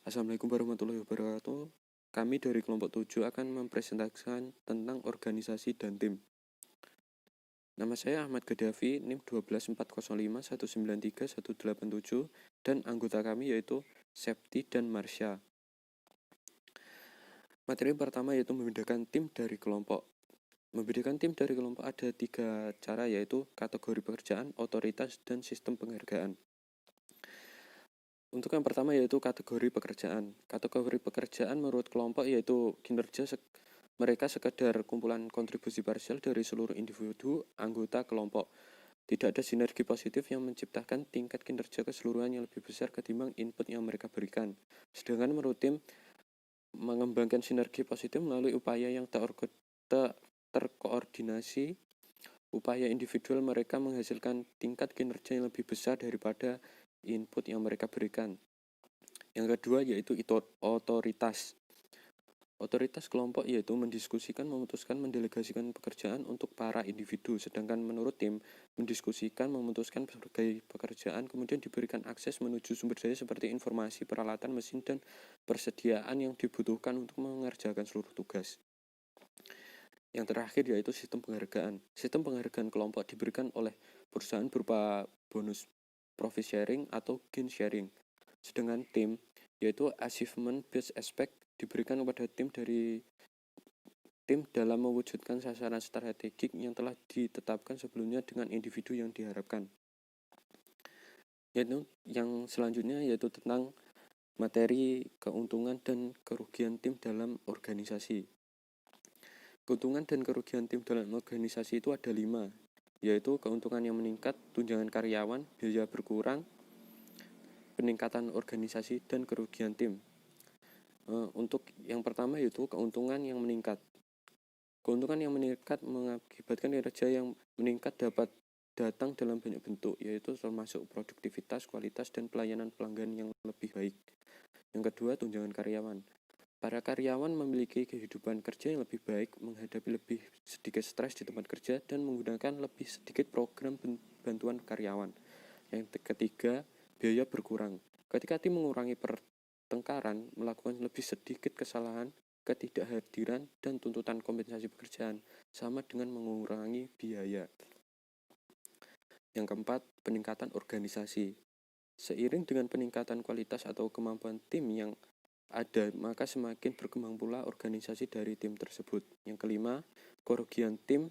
Assalamualaikum warahmatullahi wabarakatuh. Kami dari kelompok 7 akan mempresentasikan tentang organisasi dan tim. Nama saya Ahmad Gaddafi, NIM 12405193187 dan anggota kami yaitu Septi dan Marsha. Materi pertama yaitu membedakan tim dari kelompok. Membedakan tim dari kelompok ada 3 cara, yaitu kategori pekerjaan, otoritas, dan sistem penghargaan. Untuk yang pertama yaitu kategori pekerjaan. Kategori pekerjaan menurut kelompok yaitu kinerja mereka sekedar kumpulan kontribusi parsial dari seluruh individu anggota kelompok. Tidak ada sinergi positif yang menciptakan tingkat kinerja keseluruhan yang lebih besar ketimbang input yang mereka berikan. Sedangkan menurut tim, mengembangkan sinergi positif melalui upaya yang terkoordinasi. Upaya individual mereka menghasilkan tingkat kinerja yang lebih besar daripada input yang mereka berikan. Yang kedua yaitu otoritas. Otoritas kelompok yaitu mendiskusikan, memutuskan, mendelegasikan pekerjaan untuk para individu. Sedangkan menurut tim, mendiskusikan, memutuskan berbagai pekerjaan, kemudian diberikan akses menuju sumber daya seperti informasi, peralatan, mesin, dan persediaan yang dibutuhkan untuk mengerjakan seluruh tugas. Yang terakhir yaitu sistem penghargaan. Sistem penghargaan kelompok diberikan oleh perusahaan berupa bonus profit sharing atau gain sharing. Sedangkan tim yaitu achievement based aspect diberikan kepada tim dalam mewujudkan sasaran strategik yang telah ditetapkan sebelumnya dengan individu yang diharapkan. Yaitu yang selanjutnya yaitu tentang materi keuntungan dan kerugian tim dalam organisasi. Keuntungan dan kerugian tim dalam organisasi itu ada 5, yaitu keuntungan yang meningkat, tunjangan karyawan, biaya berkurang, peningkatan organisasi, dan kerugian tim. Untuk yang pertama yaitu keuntungan yang meningkat. Keuntungan yang meningkat mengakibatkan kinerja yang meningkat dapat datang dalam banyak bentuk, yaitu termasuk produktivitas, kualitas, dan pelayanan pelanggan yang lebih baik. Yang kedua, tunjangan karyawan. Para karyawan memiliki kehidupan kerja yang lebih baik, menghadapi lebih sedikit stres di tempat kerja, dan menggunakan lebih sedikit program bantuan karyawan. Yang ketiga, biaya berkurang. Ketika tim mengurangi pertengkaran, melakukan lebih sedikit kesalahan, ketidakhadiran, dan tuntutan kompensasi pekerjaan, sama dengan mengurangi biaya. Yang keempat, peningkatan organisasi. Seiring dengan peningkatan kualitas atau kemampuan tim yang ada, maka semakin berkembang pula organisasi dari tim tersebut. Yang kelima, kerugian tim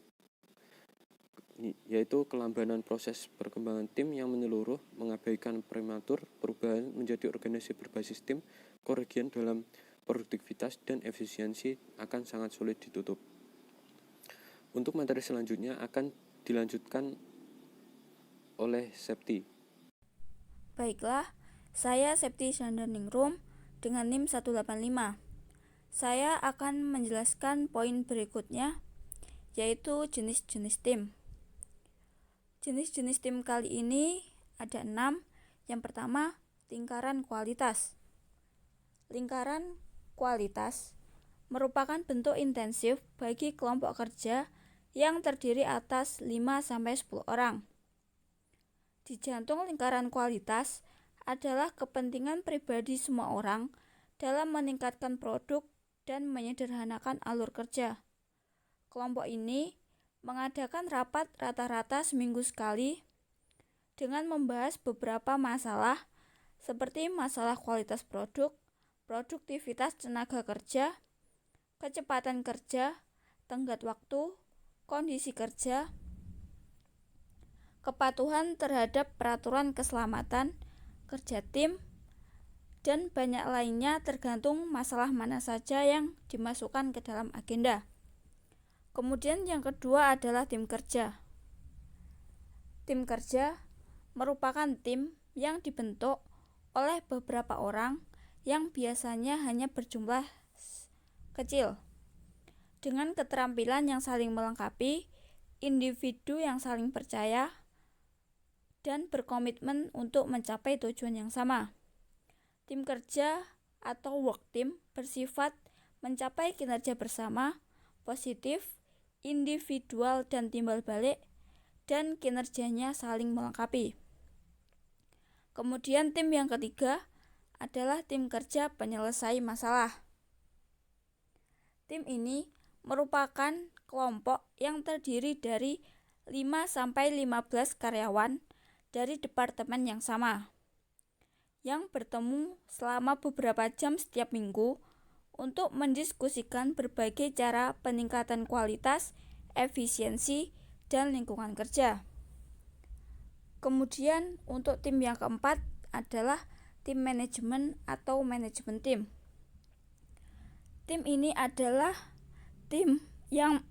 yaitu kelambanan proses perkembangan tim yang menyeluruh, mengabaikan prematur, perubahan menjadi organisasi berbasis tim, kerugian dalam produktivitas dan efisiensi akan sangat sulit ditutup. Untuk materi selanjutnya akan dilanjutkan oleh Septi. Baiklah, saya Septi Sanderningrum dengan NIM 185. Saya akan menjelaskan poin berikutnya, yaitu jenis-jenis tim. Jenis-jenis tim kali ini ada 6. Yang pertama, lingkaran kualitas. Lingkaran kualitas merupakan bentuk intensif bagi kelompok kerja yang terdiri atas 5-10 orang. Di jantung lingkaran kualitas adalah kepentingan pribadi semua orang dalam meningkatkan produk dan menyederhanakan alur kerja. Kelompok ini mengadakan rapat rata-rata seminggu sekali dengan membahas beberapa masalah seperti masalah kualitas produk, produktivitas tenaga kerja, kecepatan kerja, tenggat waktu, kondisi kerja, kepatuhan terhadap peraturan keselamatan kerja tim, dan banyak lainnya tergantung masalah mana saja yang dimasukkan ke dalam agenda. Kemudian yang kedua adalah tim kerja. Tim kerja merupakan tim yang dibentuk oleh beberapa orang yang biasanya hanya berjumlah kecil, dengan keterampilan yang saling melengkapi, individu yang saling percaya, dan berkomitmen untuk mencapai tujuan yang sama. Tim kerja atau work team bersifat mencapai kinerja bersama, positif, individual dan timbal balik, dan kinerjanya saling melengkapi. Kemudian tim yang ketiga adalah tim kerja penyelesai masalah. Tim ini merupakan kelompok yang terdiri dari 5-15 karyawan dari departemen yang sama, yang bertemu selama beberapa jam setiap minggu untuk mendiskusikan berbagai cara peningkatan kualitas, efisiensi, dan lingkungan kerja. Kemudian untuk tim yang keempat adalah tim manajemen atau manajemen tim. Tim ini adalah tim yang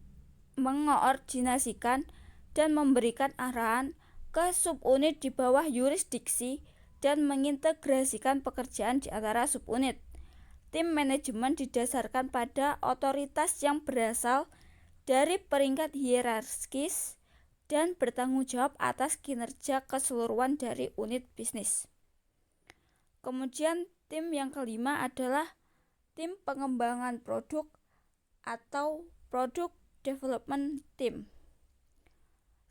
mengoordinasikan dan memberikan arahan ke subunit di bawah yurisdiksi dan mengintegrasikan pekerjaan di antara subunit. Tim manajemen didasarkan pada otoritas yang berasal dari peringkat hierarkis dan bertanggung jawab atas kinerja keseluruhan dari unit bisnis. Kemudian tim yang kelima adalah tim pengembangan produk atau Product Development Team.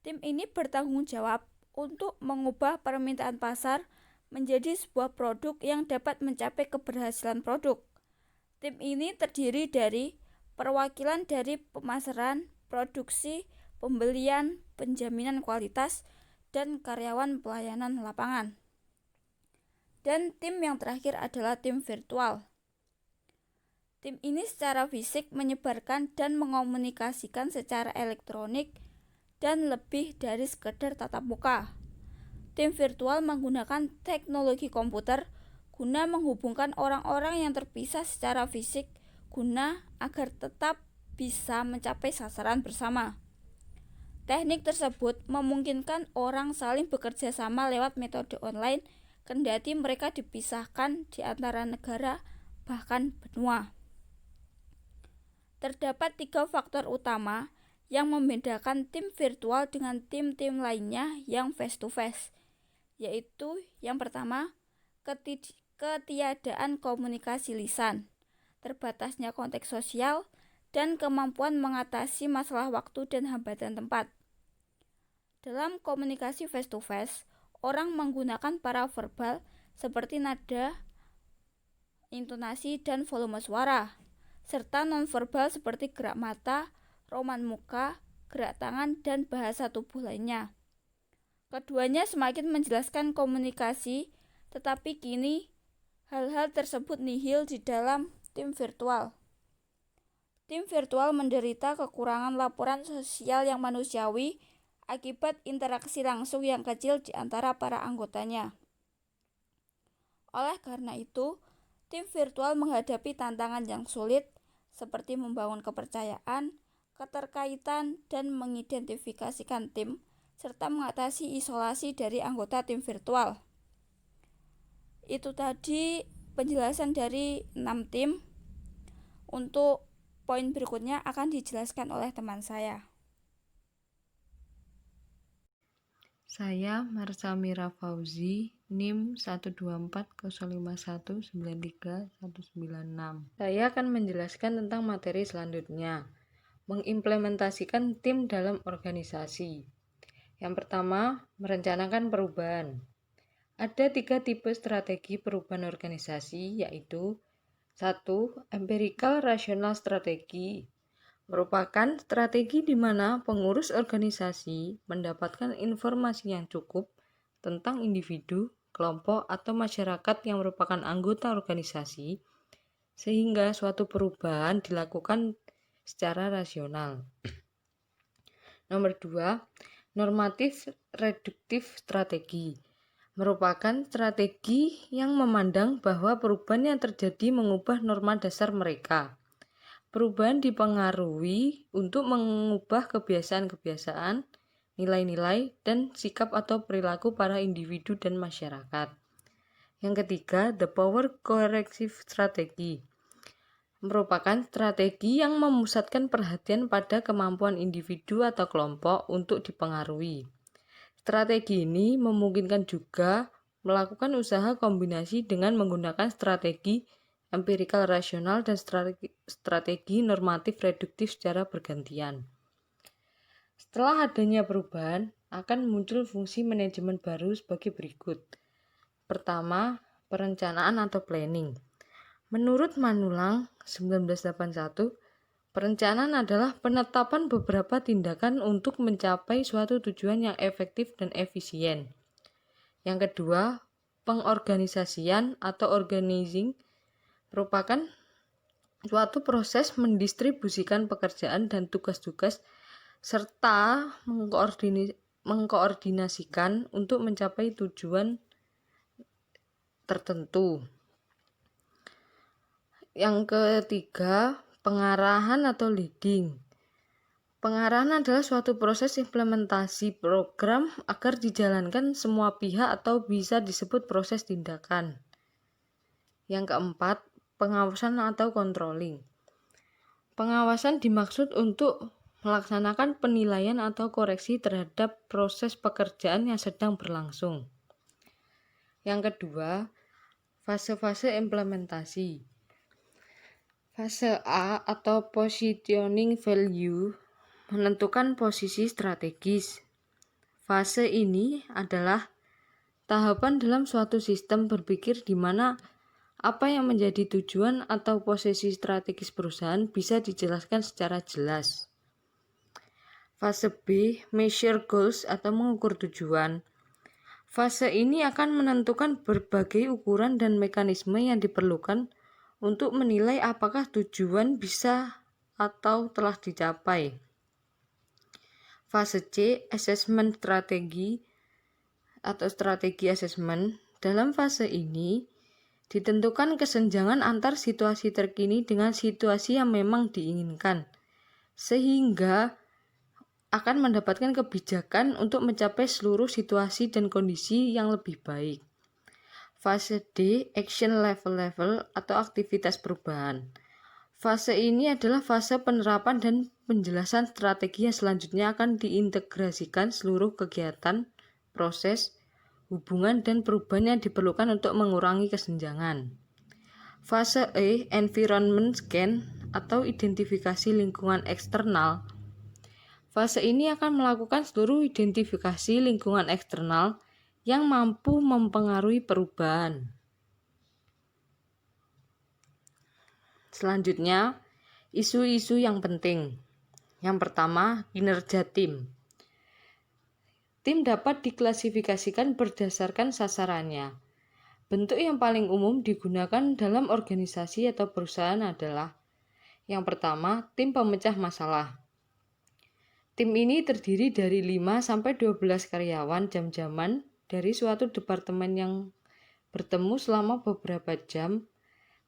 Tim ini bertanggung jawab untuk mengubah permintaan pasar menjadi sebuah produk yang dapat mencapai keberhasilan produk. Tim ini terdiri dari perwakilan dari pemasaran, produksi, pembelian, penjaminan kualitas, dan karyawan pelayanan lapangan. Dan tim yang terakhir adalah tim virtual. Tim ini secara fisik menyebarkan dan mengomunikasikan secara elektronik dan lebih dari sekedar tatap muka. Tim virtual menggunakan teknologi komputer guna menghubungkan orang-orang yang terpisah secara fisik guna agar tetap bisa mencapai sasaran bersama. Teknik tersebut memungkinkan orang saling bekerja sama lewat metode online kendati mereka dipisahkan di antara negara bahkan benua. Terdapat 3 faktor utama yang membedakan tim virtual dengan tim-tim lainnya yang face-to-face, yaitu yang pertama, ketiadaan komunikasi lisan, terbatasnya konteks sosial, dan kemampuan mengatasi masalah waktu dan hambatan tempat. Dalam komunikasi face-to-face, orang menggunakan paraverbal seperti nada, intonasi, dan volume suara, serta nonverbal seperti gerak mata, roman muka, gerak tangan, dan bahasa tubuh lainnya. Keduanya semakin menjelaskan komunikasi, tetapi kini hal-hal tersebut nihil di dalam tim virtual. Tim virtual menderita kekurangan laporan sosial yang manusiawi akibat interaksi langsung yang kecil di antara para anggotanya. Oleh karena itu, tim virtual menghadapi tantangan yang sulit seperti membangun kepercayaan, keterkaitan, dan mengidentifikasikan tim, serta mengatasi isolasi dari anggota tim virtual. Itu tadi penjelasan dari 6 tim. Untuk poin berikutnya akan dijelaskan oleh teman saya. Saya Marsha Mira Fauzi, NIM 12405193196. Saya akan menjelaskan tentang materi selanjutnya, mengimplementasikan tim dalam organisasi. Yang pertama, merencanakan perubahan. Ada 3 tipe strategi perubahan organisasi, yaitu 1. Empirical rational strategi merupakan strategi di mana pengurus organisasi mendapatkan informasi yang cukup tentang individu, kelompok, atau masyarakat yang merupakan anggota organisasi, sehingga suatu perubahan dilakukan secara rasional. Nomor 2, normatif reduktif strategi merupakan strategi yang memandang bahwa perubahan yang terjadi mengubah norma dasar mereka. Perubahan dipengaruhi untuk mengubah kebiasaan-kebiasaan, nilai-nilai, dan sikap atau perilaku para individu dan masyarakat. Yang ketiga, the power coercive strategy merupakan strategi yang memusatkan perhatian pada kemampuan individu atau kelompok untuk dipengaruhi. Strategi ini memungkinkan juga melakukan usaha kombinasi dengan menggunakan strategi empirical rasional dan strategi normatif reduktif secara bergantian. Setelah adanya perubahan, akan muncul fungsi manajemen baru sebagai berikut. Pertama, perencanaan atau planning. Menurut Manulang 1981, perencanaan adalah penetapan beberapa tindakan untuk mencapai suatu tujuan yang efektif dan efisien. Yang kedua, pengorganisasian atau organizing merupakan suatu proses mendistribusikan pekerjaan dan tugas-tugas serta mengkoordinasikan untuk mencapai tujuan tertentu. Yang ketiga, pengarahan atau leading. Pengarahan adalah suatu proses implementasi program agar dijalankan semua pihak atau bisa disebut proses tindakan. Yang keempat, pengawasan atau controlling. Pengawasan dimaksud untuk melaksanakan penilaian atau koreksi terhadap proses pekerjaan yang sedang berlangsung. Yang kedua, fase-fase implementasi. Fase A atau positioning value menentukan posisi strategis. Fase ini adalah tahapan dalam suatu sistem berpikir di mana apa yang menjadi tujuan atau posisi strategis perusahaan bisa dijelaskan secara jelas. Fase B, measure goals atau mengukur tujuan. Fase ini akan menentukan berbagai ukuran dan mekanisme yang diperlukan untuk menilai apakah tujuan bisa atau telah dicapai. Fase C, assessment strategi atau strategi assessment. Dalam fase ini ditentukan kesenjangan antar situasi terkini dengan situasi yang memang diinginkan, sehingga akan mendapatkan kebijakan untuk mencapai seluruh situasi dan kondisi yang lebih baik. Fase D, action level atau aktivitas perubahan. Fase ini adalah fase penerapan dan penjelasan strategi yang selanjutnya akan diintegrasikan seluruh kegiatan, proses, hubungan, dan perubahan yang diperlukan untuk mengurangi kesenjangan. Fase E, environment scan atau identifikasi lingkungan eksternal. Fase ini akan melakukan seluruh identifikasi lingkungan eksternal yang mampu mempengaruhi perubahan. Selanjutnya, isu-isu yang penting. Yang pertama, kinerja tim. Tim dapat diklasifikasikan berdasarkan sasarannya. Bentuk yang paling umum digunakan dalam organisasi atau perusahaan adalah: yang pertama, tim pemecah masalah. Tim ini terdiri dari 5-12 karyawan jam-jaman dari suatu departemen yang bertemu selama beberapa jam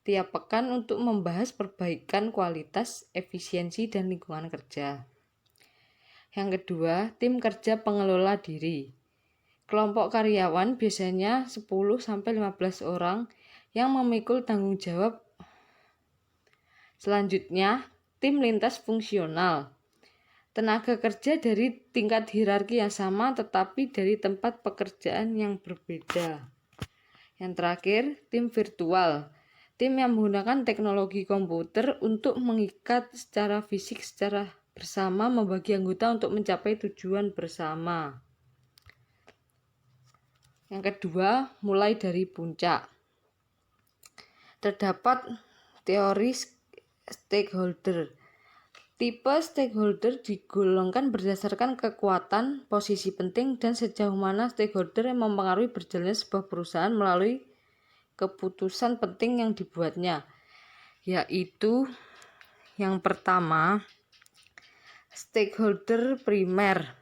tiap pekan untuk membahas perbaikan kualitas, efisiensi, dan lingkungan kerja. Yang kedua, tim kerja pengelola diri. Kelompok karyawan biasanya 10-15 orang yang memikul tanggung jawab. Selanjutnya, tim lintas fungsional. Tenaga kerja dari tingkat hierarki yang sama tetapi dari tempat pekerjaan yang berbeda. Yang terakhir, tim virtual. Tim yang menggunakan teknologi komputer untuk mengikat secara fisik secara bersama membagi anggota untuk mencapai tujuan bersama. Yang kedua, mulai dari puncak. Terdapat teori stakeholder. Tipe stakeholder digolongkan berdasarkan kekuatan, posisi penting, dan sejauh mana stakeholder yang mempengaruhi berjalannya sebuah perusahaan melalui keputusan penting yang dibuatnya, yaitu yang pertama, stakeholder primer.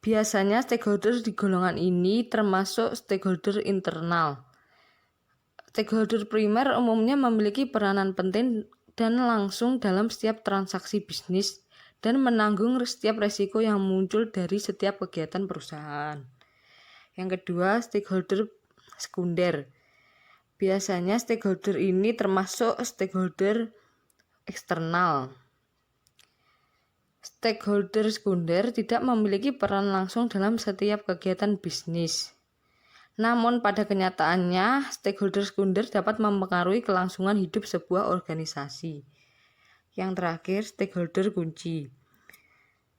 Biasanya stakeholder di golongan ini termasuk stakeholder internal. Stakeholder primer umumnya memiliki peranan penting dan langsung dalam setiap transaksi bisnis dan menanggung setiap resiko yang muncul dari setiap kegiatan perusahaan. Yang kedua, stakeholder sekunder. Biasanya stakeholder ini termasuk stakeholder eksternal. Stakeholder sekunder tidak memiliki peran langsung dalam setiap kegiatan bisnis. Namun pada kenyataannya, stakeholder sekunder dapat mempengaruhi kelangsungan hidup sebuah organisasi. Yang terakhir, stakeholder kunci.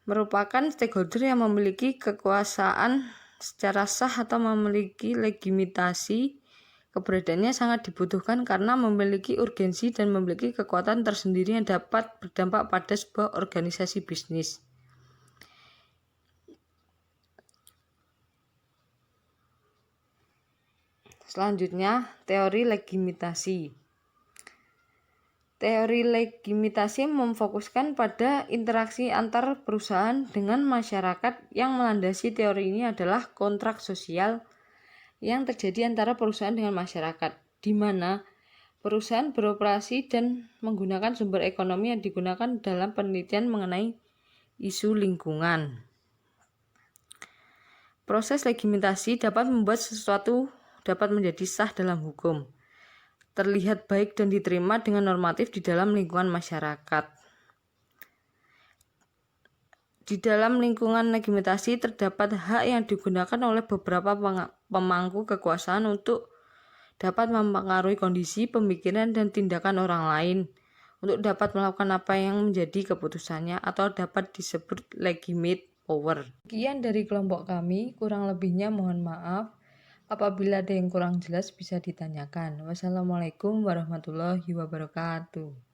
Merupakan stakeholder yang memiliki kekuasaan secara sah atau memiliki legitimasi Keberadaannya sangat dibutuhkan karena memiliki urgensi dan memiliki kekuatan tersendiri yang dapat berdampak pada sebuah organisasi bisnis. Selanjutnya, teori legitimasi. Teori legitimasi memfokuskan pada interaksi antar perusahaan dengan masyarakat. Yang melandasi teori ini adalah kontrak sosial yang terjadi antara perusahaan dengan masyarakat, di mana perusahaan beroperasi dan menggunakan sumber ekonomi yang digunakan dalam penelitian mengenai isu lingkungan. Proses legitimasi dapat membuat sesuatu dapat menjadi sah dalam hukum, terlihat baik dan diterima dengan normatif di dalam lingkungan masyarakat. Di dalam lingkungan legitimasi terdapat hak yang digunakan oleh beberapa pemangku kekuasaan untuk dapat mempengaruhi kondisi, pemikiran, dan tindakan orang lain, untuk dapat melakukan apa yang menjadi keputusannya atau dapat disebut legitimate power. Sekian dari kelompok kami, kurang lebihnya mohon maaf. Apabila ada yang kurang jelas bisa ditanyakan. Wassalamualaikum warahmatullahi wabarakatuh.